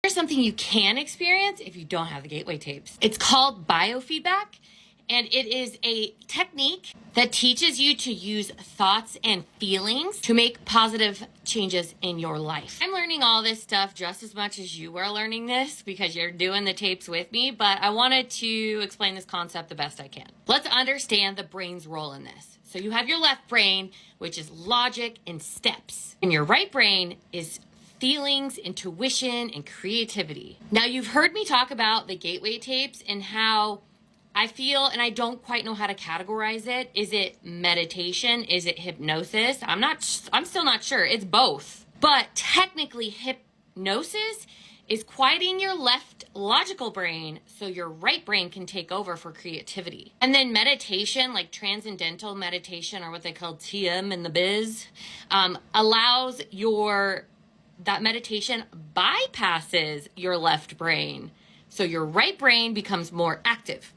Here's something you can experience if you don't have the gateway tapes. It's called biofeedback, and it is a technique that teaches you to use thoughts and feelings to make positive changes in your life. I'm learning all this stuff just as much as you are learning this because you're doing the tapes with me, but I wanted to explain this concept the best I can. Let's understand the brain's role in this. So you have your left brain, which is logic and steps, and your right brain is feelings, intuition, and creativity. Now, you've heard me talk about the gateway tapes and how I feel, and I don't quite know how to categorize it. Is it meditation? Is it hypnosis? I'm still not sure. It's both. But technically, hypnosis is quieting your left logical brain so your right brain can take over for creativity. And then meditation, like transcendental meditation, or what they call TM in the biz, allows that meditation bypasses your left brain. So your right brain becomes more active,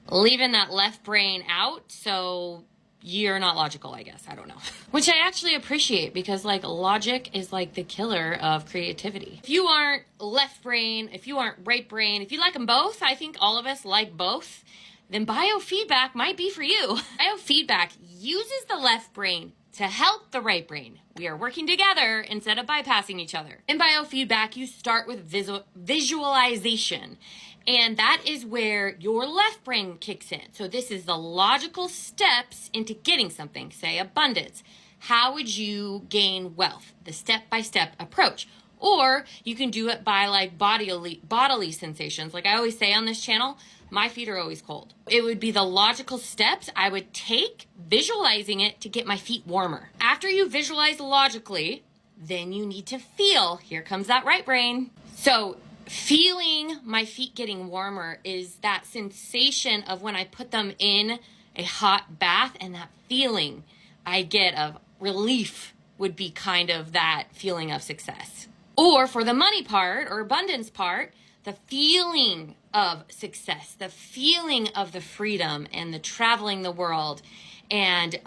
leaving that left brain out. So you're not logical, I guess. I don't know. Which I actually appreciate because logic is like the killer of creativity. If you aren't left brain, if you aren't right brain, if you like them both, I think all of us like both, then biofeedback might be for you. Biofeedback uses the left brain to help the right brain. We are working together instead of bypassing each other. In biofeedback, you start with visualization, and that is where your left brain kicks in. So this is the logical steps into getting something, say abundance. How would you gain wealth? The step-by-step approach. Or you can do it by bodily sensations. Like I always say on this channel, my feet are always cold. It would be the logical steps I would take, visualizing it to get my feet warmer. After you visualize logically, then you need to feel. Here comes that right brain. So feeling my feet getting warmer is that sensation of when I put them in a hot bath, and that feeling I get of relief would be kind of that feeling of success. Or for the money part or abundance part, the feeling of success, the feeling of the freedom and the traveling the world, and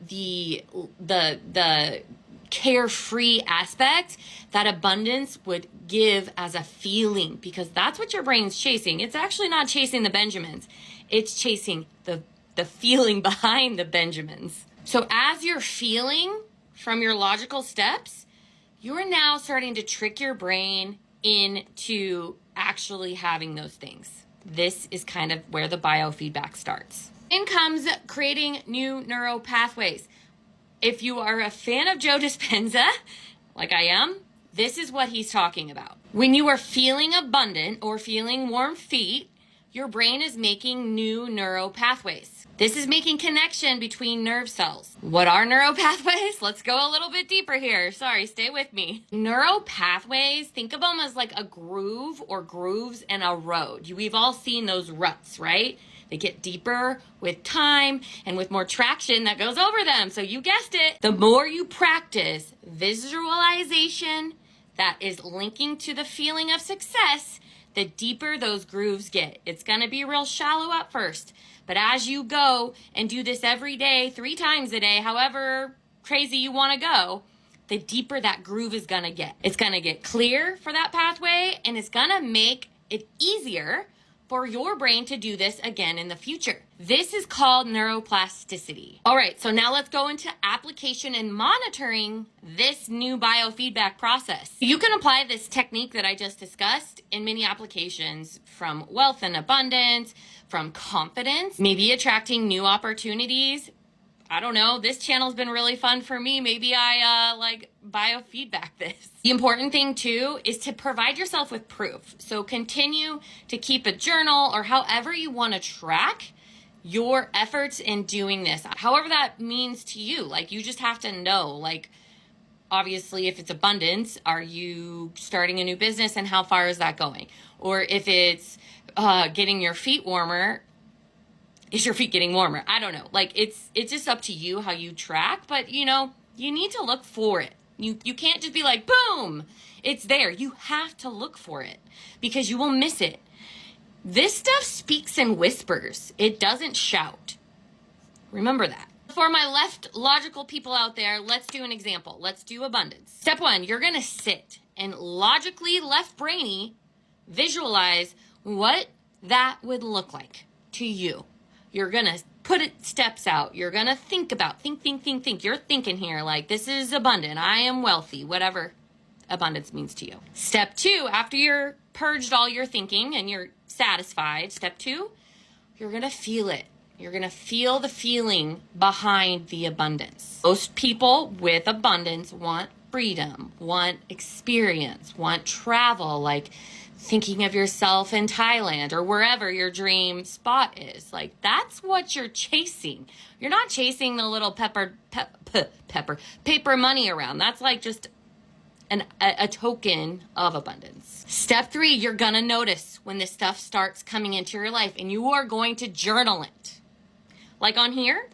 the carefree aspect that abundance would give as a feeling, because that's what your brain's chasing. It's actually not chasing the Benjamins. It's chasing the feeling behind the Benjamins. So as you're feeling from your logical steps, you're now starting to trick your brain into actually having those things. This is kind of where the biofeedback starts. In comes creating new neural pathways. If you are a fan of Joe Dispenza, like I am, this is what he's talking about. When you are feeling abundant or feeling warm feet, your brain is making new neural pathways. This is making connection between nerve cells. What are neural pathways? Let's go a little bit deeper here. Sorry, stay with me. Neural pathways, think of them as like a groove or grooves in a road. We've all seen those ruts, right? They get deeper with time and with more traction that goes over them. So you guessed it. The more you practice visualization that is linking to the feeling of success, the deeper those grooves get. It's going to be real shallow at first, but as you go and do this every day, 3 times a day, however crazy you want to go, the deeper that groove is going to get. It's going to get clear for that pathway, and it's going to make it easier for your brain to do this again in the future. This is called neuroplasticity. All right, so now let's go into application and monitoring this new biofeedback process. You can apply this technique that I just discussed in many applications, from wealth and abundance, from confidence, maybe attracting new opportunities. I don't know, this channel's been really fun for me. Maybe I biofeedback this. The important thing too is to provide yourself with proof. So continue to keep a journal or however you want to track your efforts in doing this. However that means to you. Like, you just have to know, like, obviously if it's abundance, are you starting a new business and how far is that going? Or if it's getting your feet warmer, is your feet getting warmer? I don't know. Like, it's just up to you how you track, but you need to look for it. You can't just be like, boom, it's there. You have to look for it because you will miss it. This stuff speaks in whispers. It doesn't shout. Remember that. For my left logical people out there, let's do an example. Let's do abundance. Step 1, you're going to sit and logically left brainy visualize what that would look like to you. You're going to put it steps out. You're going to think about, think. You're thinking here like, this is abundant. I am wealthy, whatever abundance means to you. Step 2, after you're purged all your thinking and you're satisfied, step 2, you're going to feel it. You're going to feel the feeling behind the abundance. Most people with abundance want freedom, want experience, want travel, like thinking of yourself in Thailand or wherever your dream spot is. Like, that's what you're chasing. You're not chasing the little paper money around. That's like just a token of abundance. Step 3, you're going to notice when this stuff starts coming into your life, and you are going to journal it. Like on here,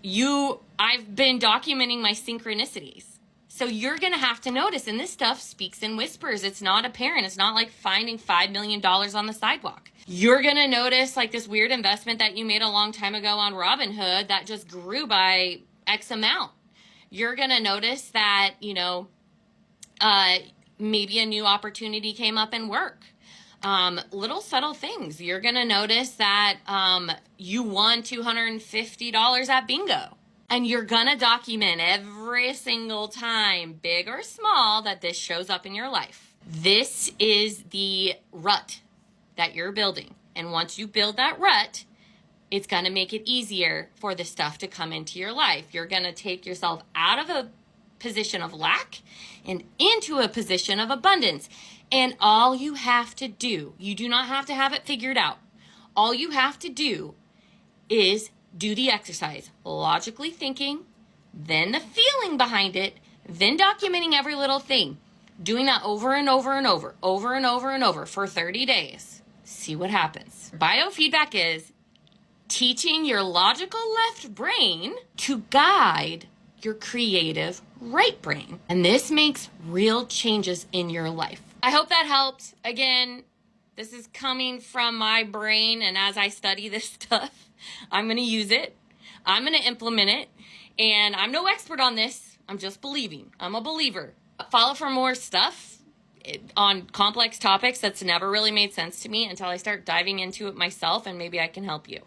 I've been documenting my synchronicities. So you're going to have to notice, and this stuff speaks in whispers. It's not apparent. It's not like finding $5 million on the sidewalk. You're going to notice like this weird investment that you made a long time ago on Robinhood that just grew by X amount. You're going to notice that, maybe a new opportunity came up in work. Little subtle things. You're going to notice that you won $250 at bingo. And you're going to document every single time, big or small, that this shows up in your life. This is the rut that you're building. And once you build that rut, it's going to make it easier for this stuff to come into your life. You're going to take yourself out of a position of lack and into a position of abundance. And all you have to do, you do not have to have it figured out. All you have to do is do the exercise, logically thinking, then the feeling behind it, then documenting every little thing. Doing that over and over for 30 days. See what happens. Biofeedback is teaching your logical left brain to guide your creative right brain. And this makes real changes in your life. I hope that helped. Again, this is coming from my brain, and as I study this stuff, I'm going to use it. I'm going to implement it. And I'm no expert on this. I'm just believing. I'm a believer. Follow for more stuff on complex topics that's never really made sense to me until I start diving into it myself, and maybe I can help you.